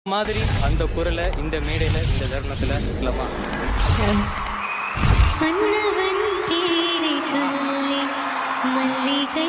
மாதிரி அந்த குரலை இந்த மேடையில இந்த தருணத்துல சொல்லமா? மன்னவன் பேரை சொல்லி மல்லிகை